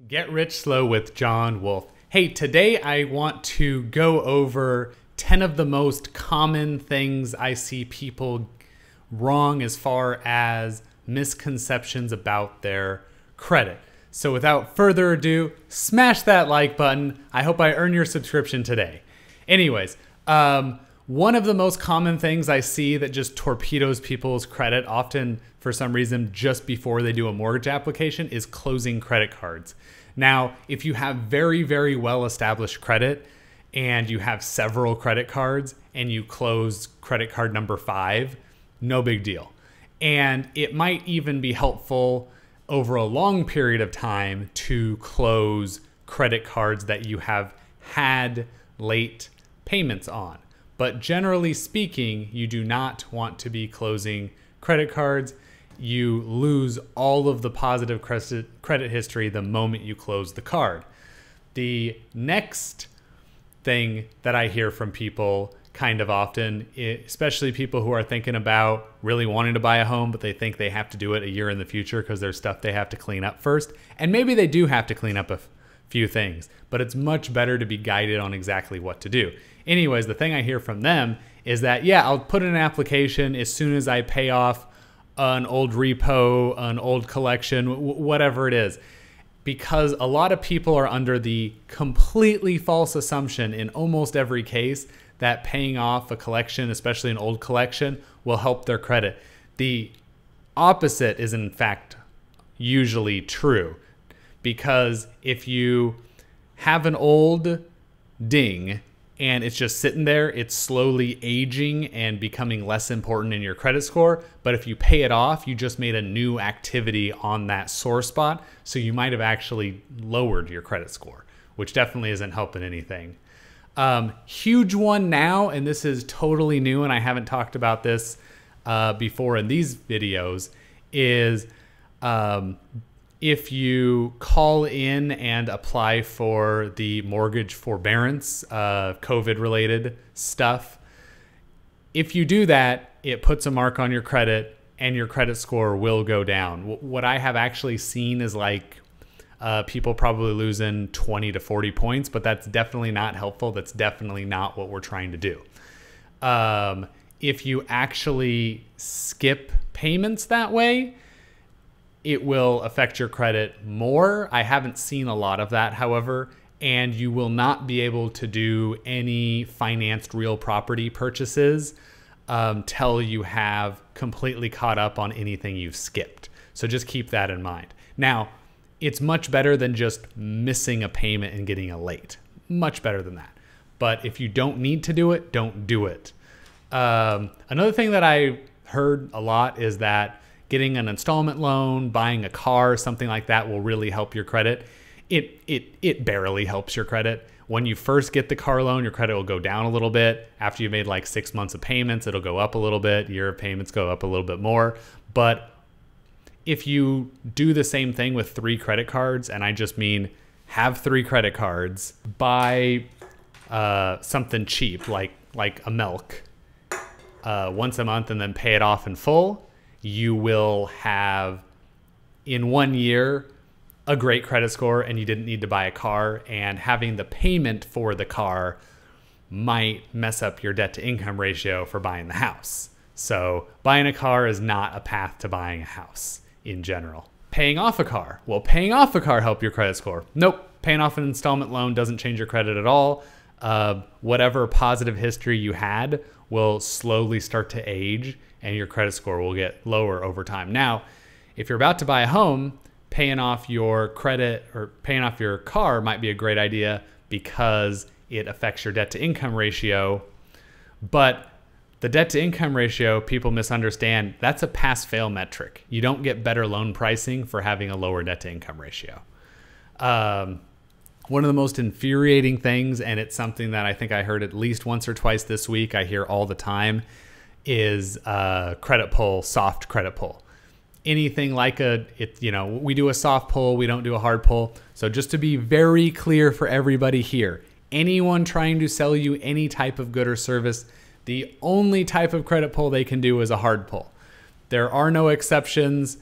Get Rich Slow with John Wolf. Hey, today I want to go over 10 of the most common things I see people wrong as far as misconceptions about their credit. So without further ado, smash that like button. I hope I earn your subscription today. Anyways, one of the most common things I see that just torpedoes people's credit, often for some reason just before they do a mortgage application, is closing credit cards. Now, if you have very, very well-established credit and you have several credit cards and you close credit card number 5, no big deal. And it might even be helpful over a long period of time to close credit cards that you have had late payments on. But generally speaking, you do not want to be closing credit cards. You lose all of the positive credit history the moment you close the card. The next thing that I hear from people kind of often, especially people who are thinking about really wanting to buy a home, but they think they have to do it a year in the future because there's stuff they have to clean up first. And maybe they do have to clean up a few things, but it's much better to be guided on exactly what to do. Anyways, the thing I hear from them is that, yeah, I'll put in an application as soon as I pay off an old repo, an old collection, whatever it is. Because a lot of people are under the completely false assumption in almost every case that paying off a collection, especially an old collection, will help their credit. The opposite is in fact usually true. Because if you have an old ding and it's just sitting there, it's slowly aging and becoming less important in your credit score. But if you pay it off, you just made a new activity on that sore spot. So you might have actually lowered your credit score, which definitely isn't helping anything. Huge one now, and this is totally new, and I haven't talked about this before in these videos, is if you call in and apply for the mortgage forbearance, COVID-related stuff, if you do that, it puts a mark on your credit and your credit score will go down. What I have actually seen is like people probably losing 20 to 40 points, but that's definitely not helpful. That's definitely not what we're trying to do. If you actually skip payments that way, it will affect your credit more. I haven't seen a lot of that, however, and you will not be able to do any financed real property purchases till you have completely caught up on anything you've skipped. So just keep that in mind. Now, it's much better than just missing a payment and getting a late. Much better than that. But if you don't need to do it, don't do it. Another thing that I heard a lot is that getting an installment loan, buying a car, something like that will really help your credit. It barely helps your credit. When you first get the car loan, your credit will go down a little bit. After you've made like 6 months of payments, it'll go up a little bit. Year of payments go up a little bit more. But if you do the same thing with 3 credit cards, and I just mean have 3 credit cards, buy something cheap like a milk once a month and then pay it off in full, you will have in 1 year a great credit score and you didn't need to buy a car, and having the payment for the car might mess up your debt to income ratio for buying the house. So buying a car is not a path to buying a house in general. Paying off a car. Will paying off a car help your credit score? Nope. Paying off an installment loan doesn't change your credit at all. Whatever positive history you had will slowly start to age and your credit score will get lower over time. Now, if you're about to buy a home, paying off your credit or paying off your car might be a great idea because it affects your debt to income ratio. But the debt to income ratio, people misunderstand, that's a pass-fail metric. You don't get better loan pricing for having a lower debt to income ratio. One of the most infuriating things, and it's something that I think I heard at least once or twice this week, I hear all the time, is credit pull, soft credit pull. Anything like we do a soft pull, we don't do a hard pull. So just to be very clear for everybody here, anyone trying to sell you any type of good or service, the only type of credit pull they can do is a hard pull. There are no exceptions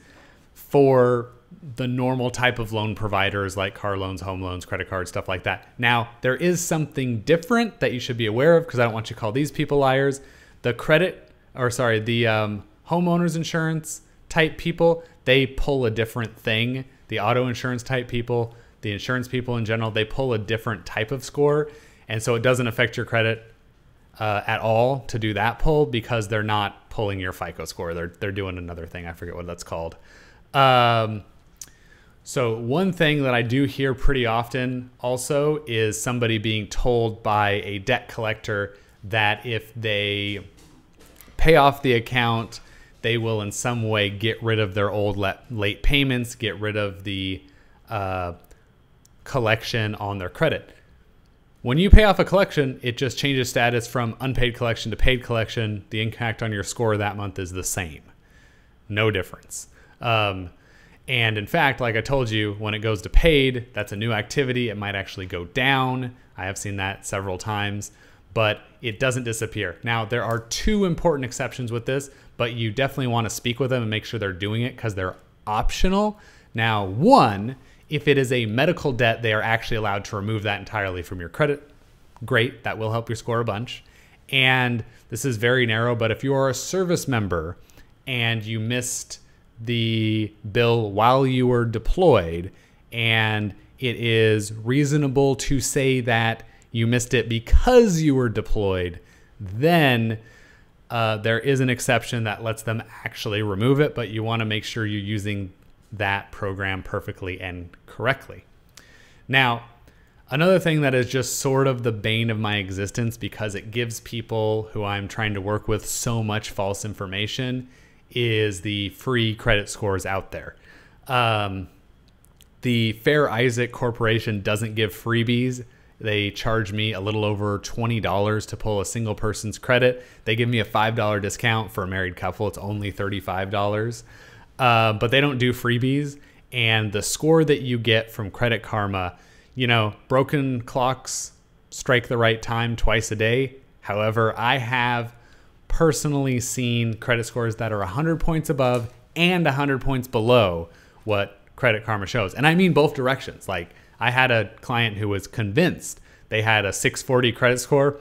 for the normal type of loan providers like car loans, home loans, credit cards, stuff like that. Now, there is something different that you should be aware of, because I don't want you to call these people liars. The homeowners insurance type people, they pull a different thing. The auto insurance type people, the insurance people in general, they pull a different type of score. And so it doesn't affect your credit at all to do that pull, because they're not pulling your FICO score. They're doing another thing. I forget what that's called. So one thing that I do hear pretty often also is somebody being told by a debt collector that if they pay off the account, they will in some way get rid of their old late payments, get rid of the collection on their credit. When you pay off a collection, it just changes status from unpaid collection to paid collection. The impact on your score that month is the same. No difference. And in fact, like I told you, when it goes to paid, that's a new activity. It might actually go down. I have seen that several times, but it doesn't disappear. Now, there are two important exceptions with this, but you definitely want to speak with them and make sure they're doing it, because they're optional. Now, one, if it is a medical debt, they are actually allowed to remove that entirely from your credit. Great, that will help your score a bunch. And this is very narrow, but if you are a service member and you missed the bill while you were deployed, and it is reasonable to say that you missed it because you were deployed, then there is an exception that lets them actually remove it, but you want to make sure you're using that program perfectly and correctly. Now, another thing that is just sort of the bane of my existence, because it gives people who I'm trying to work with so much false information, is the free credit scores out there. The Fair Isaac Corporation doesn't give freebies. They charge me a little over $20 to pull a single person's credit. They give me a $5 discount for a married couple. It's only $35. But they don't do freebies. And the score that you get from Credit Karma, you know, broken clocks strike the right time twice a day. However, I have personally seen credit scores that are 100 points above and 100 points below what Credit Karma shows. And I mean both directions. Like, I had a client who was convinced they had a 640 credit score.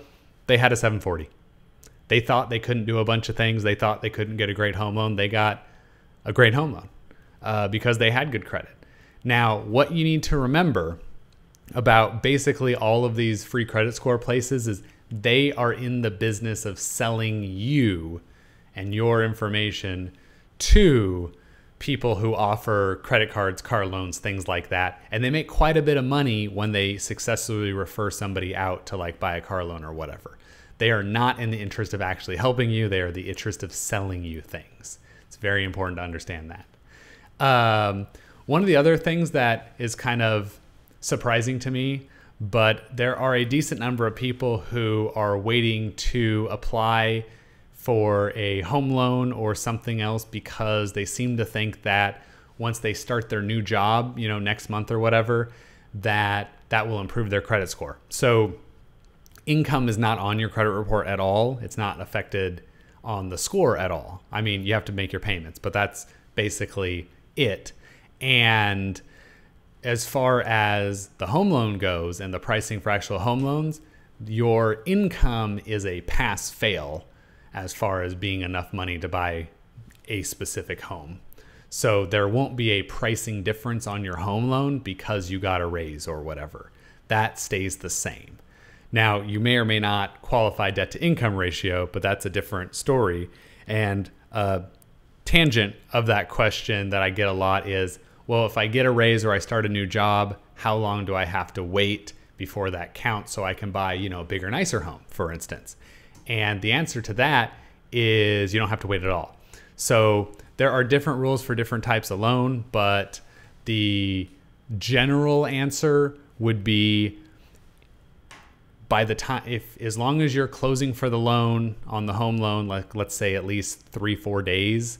They had a 740. They thought they couldn't do a bunch of things. They thought they couldn't get a great home loan. They got a great home loan because they had good credit. Now, what you need to remember about basically all of these free credit score places is they are in the business of selling you and your information to people who offer credit cards, car loans, things like that. And they make quite a bit of money when they successfully refer somebody out to like buy a car loan or whatever. They are not in the interest of actually helping you. They are the interest of selling you things. It's very important to understand that. One of the other things that is kind of surprising to me, but there are a decent number of people who are waiting to apply for a home loan or something else because they seem to think that once they start their new job, you know, next month or whatever, that will improve their credit score. So income is not on your credit report at all. It's not affected on the score at all. I mean, you have to make your payments, but that's basically it. And as far as the home loan goes and the pricing for actual home loans, your income is a pass-fail as far as being enough money to buy a specific home. So there won't be a pricing difference on your home loan because you got a raise or whatever. That stays the same. Now, you may or may not qualify debt to income ratio, but that's a different story. And a tangent of that question that I get a lot is, well, if I get a raise or I start a new job, how long do I have to wait before that counts so I can buy, you know, a bigger, nicer home, for instance? And the answer to that is you don't have to wait at all. So there are different rules for different types of loan, but the general answer would be by the time, as long as you're closing for the loan on the home loan, like let's say at least 3-4 days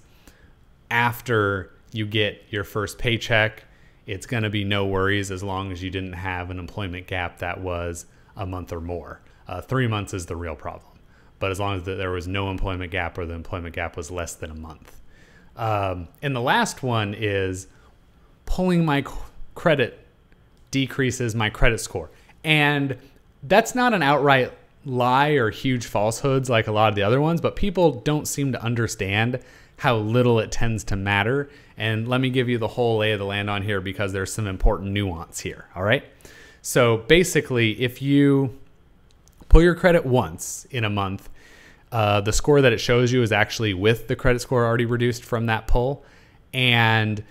after you get your first paycheck, it's going to be no worries as long as you didn't have an employment gap that was a month or more. 3 months is the real problem. But as long as there was no employment gap or the employment gap was less than a month. And the last one is pulling my credit decreases my credit score. And that's not an outright lie or huge falsehoods like a lot of the other ones, but people don't seem to understand how little it tends to matter. And let me give you the whole lay of the land on here because there's some important nuance here. All right. So basically, if you pull your credit once in a month, the score that it shows you is actually with the credit score already reduced from that pull. And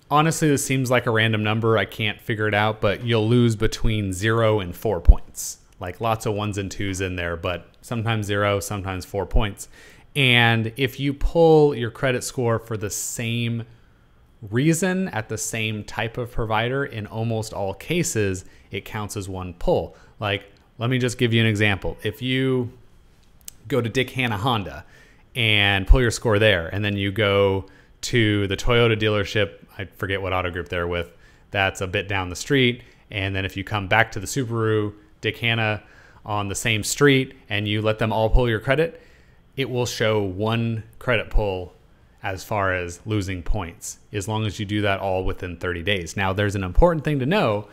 honestly, this seems like a random number. I can't figure it out, but you'll lose between 0 and 4 points. Like lots of 1s and 2s in there, but sometimes 0, sometimes 4 points. And if you pull your credit score for the same reason at the same type of provider, in almost all cases, it counts as one pull. Like, let me just give you an example. If you go to Dick Hanna Honda and pull your score there, and then you go to the Toyota dealership, I forget what auto group they're with, that's a bit down the street, and then if you come back to the Subaru Dick Hanna on the same street and you let them all pull your credit, it will show one credit pull as far as losing points, as long as you do that all within 30 days. Now, there's an important thing to know,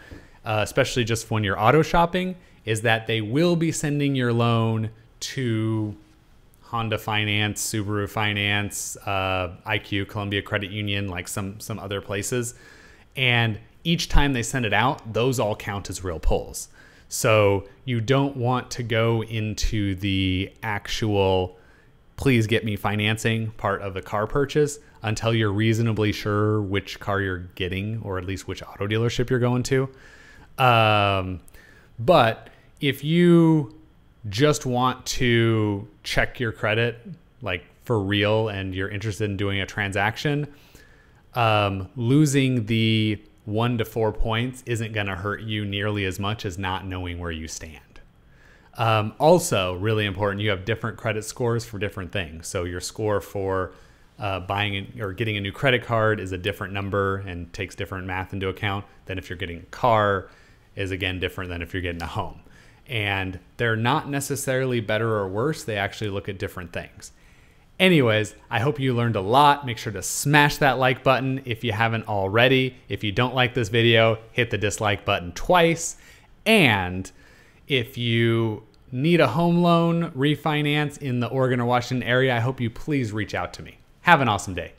especially just when you're auto shopping, is that they will be sending your loan to Honda Finance, Subaru Finance, IQ, Columbia Credit Union, like some other places. And each time they send it out, those all count as real pulls. So you don't want to go into the actual please get me financing part of the car purchase until you're reasonably sure which car you're getting, or at least which auto dealership you're going to. But if you just want to check your credit like for real and you're interested in doing a transaction, losing the 1 to 4 points isn't going to hurt you nearly as much as not knowing where you stand. Also, really important, you have different credit scores for different things. So your score for buying or getting a new credit card is a different number and takes different math into account than if you're getting a car, is again different than if you're getting a home. And they're not necessarily better or worse. They actually look at different things. Anyways, I hope you learned a lot. Make sure to smash that like button if you haven't already. If you don't like this video, hit the dislike button twice. And if you need a home loan refinance in the Oregon or Washington area, I hope you please reach out to me. Have an awesome day.